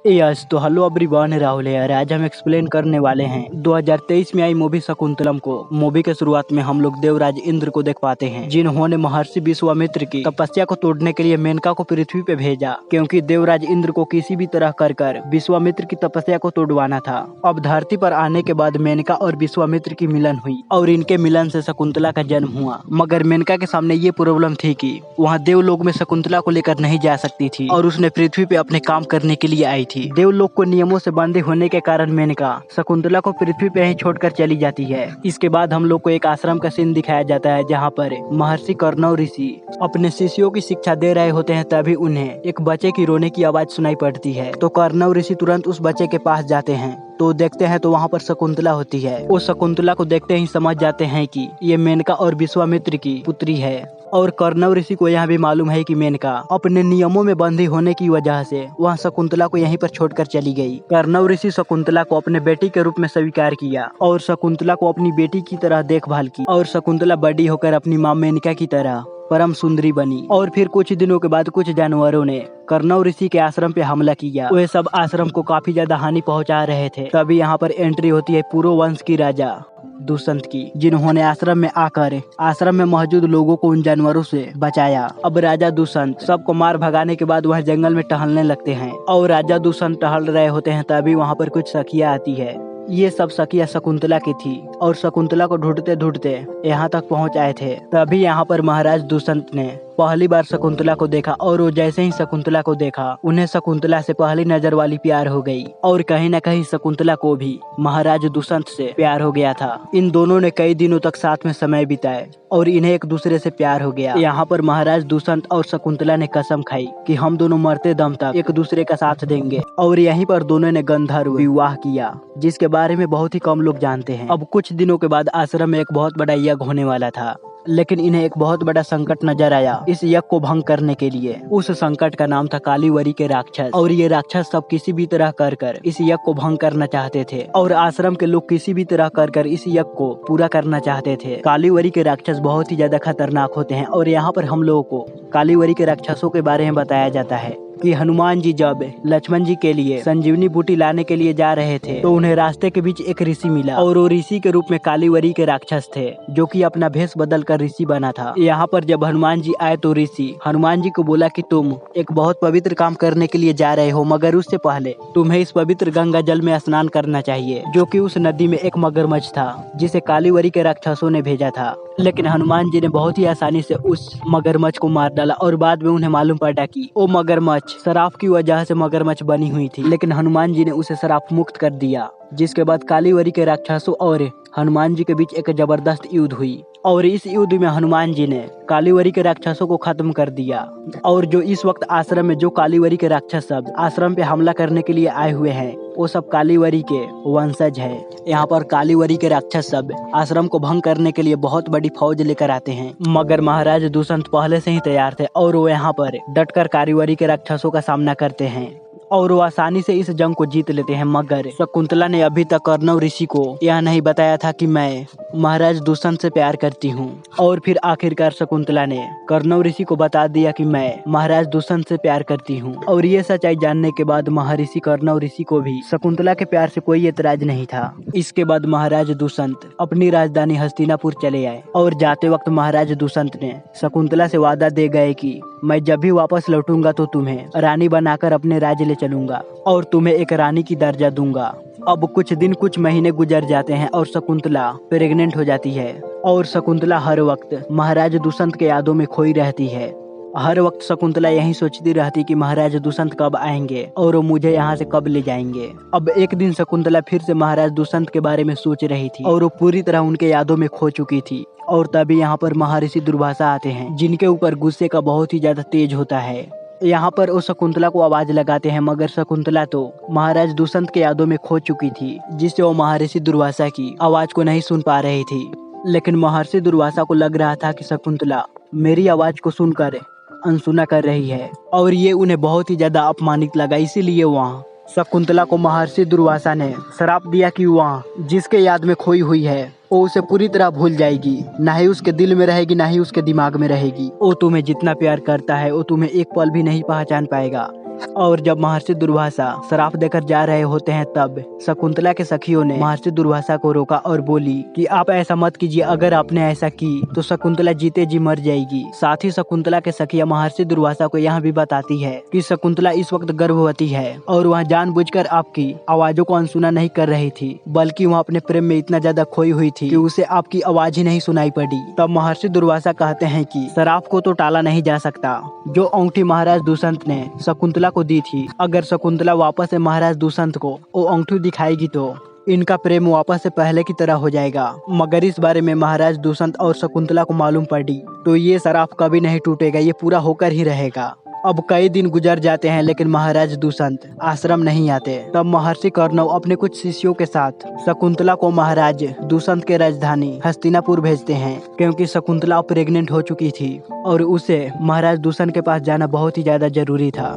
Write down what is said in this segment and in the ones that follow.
Yes तो hello everyone, Rahul है। आज हम एक्सप्लेन करने वाले हैं 2023 में आई मूवी शकुंतलम को। मूवी के शुरुआत में हम लोग देवराज इंद्र को देख पाते हैं, जिन्होंने महर्षि विश्वामित्र की तपस्या को तोड़ने के लिए मेनका को पृथ्वी पे भेजा, क्योंकि देवराज इंद्र को किसी भी तरह कर विश्वामित्र की तपस्या को तोड़वाना था। अब धरती पर आने के बाद मेनका और विश्वामित्र की मिलन हुई और इनके मिलन से शकुंतला का जन्म हुआ। मगर मेनका के सामने ये प्रॉब्लम थी कि वहाँ देवलोक में शकुंतला को लेकर नहीं जा सकती थी और उसने पृथ्वी पे अपने काम करने के लिए आई थी। देवलोक को नियमों से बंधे होने के कारण मेनका शकुंतला को पृथ्वी पे ही छोड़कर चली जाती है। इसके बाद हम लोग को एक आश्रम का सीन दिखाया जाता है, जहाँ पर महर्षि कर्णव ऋषि अपने शिष्यों की शिक्षा दे रहे होते हैं। तभी उन्हें एक बच्चे की रोने की आवाज सुनाई पड़ती है, तो कर्णव ऋषि तुरंत उस बच्चे के पास जाते हैं। तो देखते हैं तो वहाँ पर शकुंतला होती है। वो शकुंतला को देखते ही समझ जाते हैं कि ये मेनका और विश्वामित्र की पुत्री है। और कर्णव ऋषि को यह भी मालूम है कि मेनका अपने नियमों में बंधी होने की वजह से वह शकुंतला को यहीं पर छोड़कर चली गई। कर्णव ऋषि शकुंतला को अपने बेटी के रूप में स्वीकार किया और शकुंतला को अपनी बेटी की तरह देखभाल की। और शकुंतला बड़ी होकर अपनी माँ मेनका की तरह परम सुंदरी बनी। और फिर कुछ दिनों के बाद कुछ जानवरों ने कर्णव ऋषि के आश्रम पे हमला किया। वे सब आश्रम को काफी ज्यादा हानि पहुंचा रहे थे। तभी यहाँ पर एंट्री होती है पुरु वंश की राजा दुष्यंत की, जिन्होंने आश्रम में आकर आश्रम में मौजूद लोगों को उन जानवरों से बचाया। अब राजा दुष्यंत सबको मार भगाने के बाद वह जंगल में टहलने लगते हैं। और राजा दुष्यंत टहल रहे होते हैं, तभी वहाँ पर कुछ सखियाँ आती है। ये सब सखिया शकुंतला की थी और शकुंतला को ढूंढते ढूंढते यहाँ तक पहुँच आए थे। तभी यहाँ पर महाराज दुष्यंत ने पहली बार शकुंतला को देखा और वो जैसे ही शकुंतला को देखा, उन्हें शकुंतला से पहली नजर वाली प्यार हो गई। और कहीं न कहीं शकुंतला को भी महाराज दुष्यंत से प्यार हो गया था। इन दोनों ने कई दिनों तक साथ में समय बिताए और इन्हें एक दूसरे से प्यार हो गया। यहाँ पर महाराज दुष्यंत और शकुंतला ने कसम खाई कि हम दोनों मरते दम तक एक दूसरे का साथ देंगे। और यहीं पर दोनों ने गंधर्व विवाह किया, जिसके बारे में बहुत ही कम लोग जानते हैं। अब कुछ दिनों के बाद आश्रम में एक बहुत बड़ा यज्ञ होने वाला था, लेकिन इन्हें एक बहुत बड़ा संकट नजर आया इस यज्ञ को भंग करने के लिए। उस संकट का नाम था कालीवरी के राक्षस। और ये राक्षस सब किसी भी तरह कर इस यज्ञ को भंग करना चाहते थे और आश्रम के लोग किसी भी तरह कर इस यज्ञ को पूरा करना चाहते थे। कालीवरी के राक्षस बहुत ही ज्यादा खतरनाक होते हैं। और यहाँ पर हम लोगों को कालीवरी के राक्षसों के बारे में बताया जाता है कि हनुमान जी जब लक्ष्मण जी के लिए संजीवनी बूटी लाने के लिए जा रहे थे, तो उन्हें रास्ते के बीच एक ऋषि मिला और वो ऋषि के रूप में कालीवरी के राक्षस थे, जो कि अपना भेष बदल कर ऋषि बना था। यहाँ पर जब हनुमान जी आए तो ऋषि हनुमान जी को बोला कि तुम एक बहुत पवित्र काम करने के लिए जा रहे हो, मगर उससे पहले तुम्हें इस पवित्र गंगा जल में स्नान करना चाहिए, जो कि उस नदी में एक मगरमच्छ था जिसे कालीवरी के राक्षसों ने भेजा था। लेकिन हनुमान जी ने बहुत ही आसानी से उस मगरमच्छ को मार डाला और बाद में उन्हें मालूम पड़ा कि वो मगरमच्छ शराब की वजह से मगरमच्छ बनी हुई थी। लेकिन हनुमान जी ने उसे शराब मुक्त कर दिया, जिसके बाद कालीवरी के राक्षसों और हनुमान जी के बीच एक जबरदस्त युद्ध हुई। और इस युद्ध में हनुमान जी ने कालीवरी के राक्षसों को खत्म कर दिया। और जो इस वक्त आश्रम में जो कालीवरी के राक्षस सब आश्रम पे हमला करने के लिए आए हुए हैं, वो सब कालीवरी के वंशज है। यहाँ पर कालीवरी के राक्षस सब आश्रम को भंग करने के लिए बहुत बड़ी फौज लेकर आते हैं, मगर महाराज दुष्यंत पहले से ही तैयार थे और वो यहाँ पर डटकर कालीवरी के राक्षसों का सामना करते हैं और वो आसानी से इस जंग को जीत लेते हैं। मगर शकुंतला ने अभी तक कर्णव ऋषि को यह नहीं बताया था कि मैं महाराज दुष्यंत से प्यार करती हूँ। और फिर आखिरकार शकुंतला ने कर्णव ऋषि को बता दिया कि मैं महाराज दुष्यंत से प्यार करती हूँ। और ये सच्चाई जानने के बाद महर्षि कर्णव ऋषि को भी शकुंतला के प्यार से कोई एतराज नहीं था। इसके बाद महाराज दुष्यंत अपनी राजधानी हस्तिनापुर चले आए और जाते वक्त महाराज दुष्यंत ने शकुंतला से वादा दे गए कि मैं जब भी वापस लौटूंगा तो तुम्हें रानी बनाकर अपने राज्य ले चलूंगा और तुम्हें एक रानी की दर्जा दूंगा। अब कुछ दिन कुछ महीने गुजर जाते हैं और शकुंतला प्रेग्नेंट हो जाती है। और शकुंतला हर वक्त महाराज दुष्यंत के यादों में खोई रहती है। हर वक्त शकुंतला यही सोचती रहती कि महाराज दुष्यंत कब आएंगे और वो मुझे यहाँ से कब ले जाएंगे। अब एक दिन शकुंतला फिर से महाराज दुष्यंत के बारे में सोच रही थी और वो पूरी तरह उनके यादों में खो चुकी थी। और तभी यहाँ पर महर्षि दुर्वासा आते हैं, जिनके ऊपर गुस्से का बहुत ही ज्यादा तेज होता है। यहाँ पर वो शकुंतला को आवाज लगाते हैं, मगर शकुंतला तो महाराज दुष्यंत के यादों में खो चुकी थी, जिससे वो महर्षि दुर्वासा की आवाज को नहीं सुन पा रही थी। लेकिन महर्षि दुर्वासा को लग रहा था कि शकुंतला मेरी आवाज को सुनकर अनसुना कर रही है और ये उन्हें बहुत ही ज्यादा अपमानित लगा। इसीलिए वहाँ शकुंतला को महर्षि दुर्वासा ने श्राप दिया कि वहाँ जिसके याद में खोई हुई है वो उसे पूरी तरह भूल जाएगी, ना ही उसके दिल में रहेगी ना ही उसके दिमाग में रहेगी। वो तुम्हें जितना प्यार करता है वो तुम्हें एक पल भी नहीं पहचान पाएगा। और जब महर्षि दुर्वासा श्राप देकर जा रहे होते हैं तब शकुंतला के सखियों ने महर्षि दुर्वासा को रोका और बोली कि आप ऐसा मत कीजिए, अगर आपने ऐसा की तो शकुंतला जीते जी मर जाएगी। साथ ही शकुंतला के सखिया महर्षि दुर्वासा को यह भी बताती है कि शकुंतला इस वक्त गर्भवती है और वह जानबूझकर आपकी आवाजों को अनसुना नहीं कर रही थी, बल्कि वह अपने प्रेम में इतना ज्यादा खोई हुई थी कि उसे आपकी आवाज ही नहीं सुनाई पड़ी। तब महर्षि दुर्वासा कहते हैं कि श्राप को तो टाला नहीं जा सकता। जो अंगूठी महाराज दुष्यंत ने शकुंतला को दी थी, अगर शकुंतला वापस से महाराज दुष्यंत को वो अंगूठी दिखाएगी तो इनका प्रेम वापस से पहले की तरह हो जाएगा। मगर इस बारे में महाराज दुष्यंत और शकुंतला को मालूम पड़ी तो ये श्राप कभी नहीं टूटेगा, ये पूरा होकर ही रहेगा। अब कई दिन गुजर जाते हैं लेकिन महाराज दुष्यंत आश्रम नहीं आते। तब महर्षि कर्णव अपने कुछ शिष्यों के साथ शकुंतला को महाराज दुष्यंत के राजधानी हस्तिनापुर भेजते हैं, क्योंकि शकुंतला प्रेग्नेंट हो चुकी थी और उसे महाराज दुष्यंत के पास जाना बहुत ही ज्यादा जरूरी था।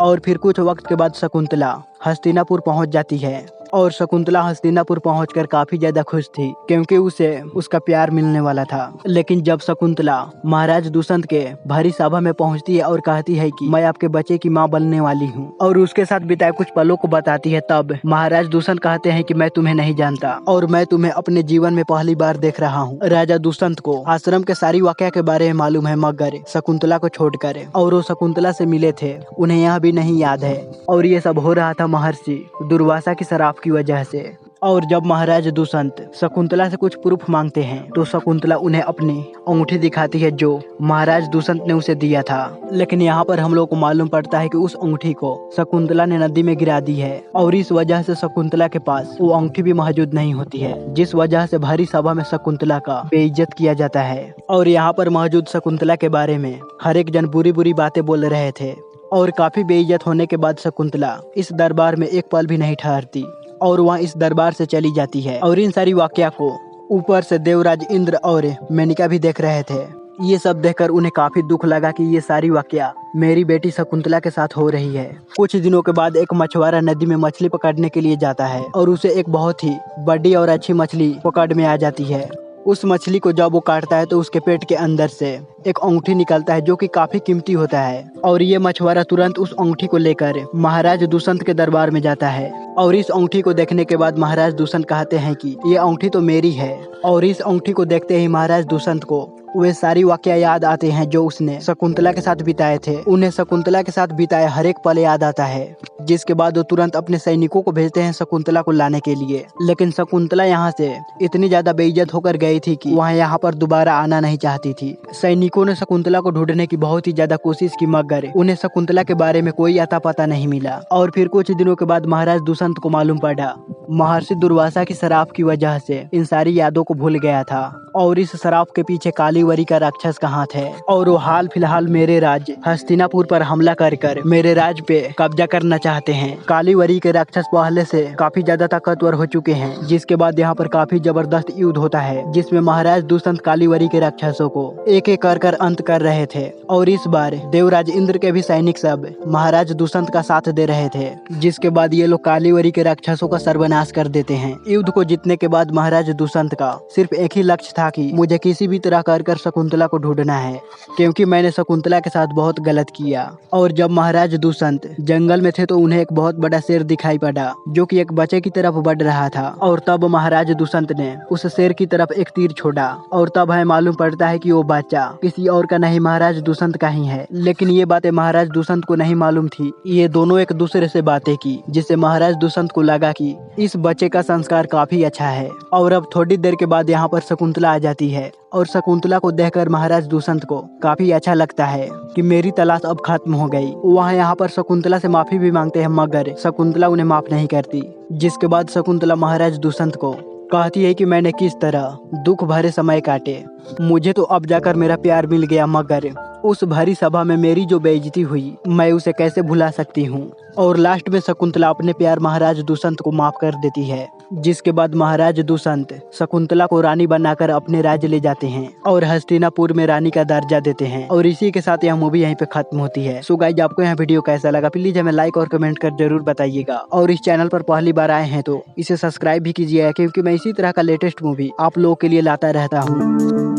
और फिर कुछ वक्त के बाद शकुंतला हस्तिनापुर पहुंच जाती है और शकुंतला हस्तिनापुर पहुंचकर काफी ज्यादा खुश थी, क्योंकि उसे उसका प्यार मिलने वाला था। लेकिन जब शकुंतला महाराज दुष्यंत के भरी सभा में पहुंचती है और कहती है कि मैं आपके बच्चे की मां बनने वाली हूं और उसके साथ बिताए कुछ पलों को बताती है, तब महाराज दुष्यंत कहते हैं कि मैं तुम्हें नहीं जानता और मैं तुम्हें अपने जीवन में पहली बार देख रहा हूँ। राजा दुष्यंत को आश्रम के सारी वाकया के बारे में मालूम है, मगर शकुंतला को छोड़कर और वो शकुंतला से मिले थे उन्हें यह भी नहीं याद है। और ये सब हो रहा था महर्षि दुर्वासा की श्राप की वजह से। और जब महाराज दुष्यंत शकुंतला से कुछ प्रूफ मांगते हैं तो शकुंतला उन्हें अपनी अंगूठी दिखाती है जो महाराज दुष्यंत ने उसे दिया था। लेकिन यहाँ पर हम लोग को मालूम पड़ता है कि उस अंगूठी को शकुंतला ने नदी में गिरा दी है और इस वजह से शकुंतला के पास वो अंगूठी भी मौजूद नहीं होती है, जिस वजह से भारी सभा में शकुंतला का बेइज्जत किया जाता है। और यहाँ पर मौजूद शकुंतला के बारे में हर एक जन बुरी बुरी बातें बोल रहे थे और काफी बेइज्जत होने के बाद शकुंतला इस दरबार में एक पल भी नहीं ठहरती और वह इस दरबार से चली जाती है। और इन सारी वाकया को ऊपर से देवराज इंद्र और मेनका भी देख रहे थे। ये सब देखकर उन्हें काफी दुख लगा कि ये सारी वाकया मेरी बेटी शकुंतला के साथ हो रही है। कुछ दिनों के बाद एक मछुआरा नदी में मछली पकड़ने के लिए जाता है और उसे एक बहुत ही बड़ी और अच्छी मछली पकड़ में आ जाती है। उस मछली को जब वो काटता है तो उसके पेट के अंदर से एक अंगूठी निकलता है जो कि काफी कीमती होता है। और ये मछुआरा तुरंत उस अंगूठी को लेकर महाराज दुष्यंत के दरबार में जाता है और इस अंगूठी को देखने के बाद महाराज दुष्यंत कहते हैं कि ये अंगूठी तो मेरी है। और इस अंगूठी को देखते ही महाराज दुष्यंत को वे सारी वाकया याद आते हैं जो उसने शकुंतला के साथ बिताए थे। उन्हें शकुंतला के साथ बिताए हर एक पल याद आता है, जिसके बाद वो तुरंत अपने सैनिकों को भेजते हैं शकुंतला को लाने के लिए। लेकिन शकुंतला यहाँ से इतनी ज्यादा बेइज्जत होकर गई थी कि वह यहाँ पर दोबारा आना नहीं चाहती थी। सैनिकों ने शकुंतला को ढूंढने की बहुत ही ज्यादा कोशिश की, मगर उन्हें शकुंतला के बारे में कोई अता पता नहीं मिला। और फिर कुछ दिनों के बाद महाराज दुष्यंत को मालूम पड़ा महर्षि दुर्वासा की श्राप की वजह से इन सारी यादों को भूल गया था और इस श्राप के पीछे कालीवरी का राक्षस का हाथ है और वो हाल फिलहाल मेरे राज्य हस्तिनापुर पर हमला कर मेरे राज्य पे कब्जा करना चाहते हैं। कालीवरी के राक्षस पहले से काफी ज्यादा ताकतवर हो चुके हैं, जिसके बाद यहाँ पर काफी जबरदस्त युद्ध होता है जिसमें महाराज दुष्यंत कालीवरी के राक्षसों को एक एक कर अंत कर रहे थे। और इस बार देवराज इंद्र के भी सैनिक सब महाराज दुष्यंत का साथ दे रहे थे, जिसके बाद ये लोग कालीवरी के राक्षसों का सर्वनाश कर देते हैं। युद्ध को जीतने के बाद महाराज दुष्यंत का सिर्फ एक ही लक्ष्य था कि मुझे किसी भी तरह कर शकुंतला को ढूंढना है, क्योंकि मैंने शकुंतला के साथ बहुत गलत किया। और जब महाराज दुष्यंत जंगल में थे तो उन्हें एक बहुत बड़ा शेर दिखाई पड़ा जो कि एक बच्चे की तरफ बढ़ रहा था। और तब महाराज दुष्यंत ने उस शेर की तरफ एक तीर छोड़ा और तब हमें मालूम पड़ता है कि वो बच्चा किसी और का नहीं महाराज दुष्यंत का ही है। लेकिन ये बातें महाराज दुष्यंत को नहीं मालूम थी। ये दोनों एक दूसरे से बातें की, जिससे महाराज दुष्यंत को लगा कि इस बच्चे का संस्कार काफी अच्छा है। और अब थोड़ी देर के बाद यहाँ पर शकुंतला आ जाती है और शकुंतला को देखकर महाराज दुष्यंत को काफी अच्छा लगता है कि मेरी तलाश अब खत्म हो गई। वहाँ यहाँ पर शकुंतला से माफी भी मांगते हैं, मगर शकुंतला उन्हें माफ नहीं करती। जिसके बाद शकुंतला महाराज दुष्यंत को कहती है कि मैंने किस तरह दुख भरे समय काटे, मुझे तो अब जाकर मेरा प्यार मिल गया, मगर उस भरी सभा में मेरी जो बेइज्जती हुई मैं उसे कैसे भुला सकती हूँ। और लास्ट में शकुंतला अपने प्यार महाराज दुष्यंत को माफ कर देती है। जिसके बाद महाराज दुष्यंत शकुंतला को रानी बनाकर अपने राज्य ले जाते हैं और हस्तिनापुर में रानी का दर्जा देते हैं। और इसी के साथ यह मूवी यहीं पे खत्म होती है। सो गाइस, आपको यह वीडियो कैसा लगा प्लीज हमें लाइक और कमेंट कर जरूर बताइएगा। और इस चैनल पर पहली बार आए हैं तो इसे सब्सक्राइब भी कीजिएगा, क्योंकि मैं इसी तरह का लेटेस्ट मूवी आप लोगों के लिए लाता रहता हूँ।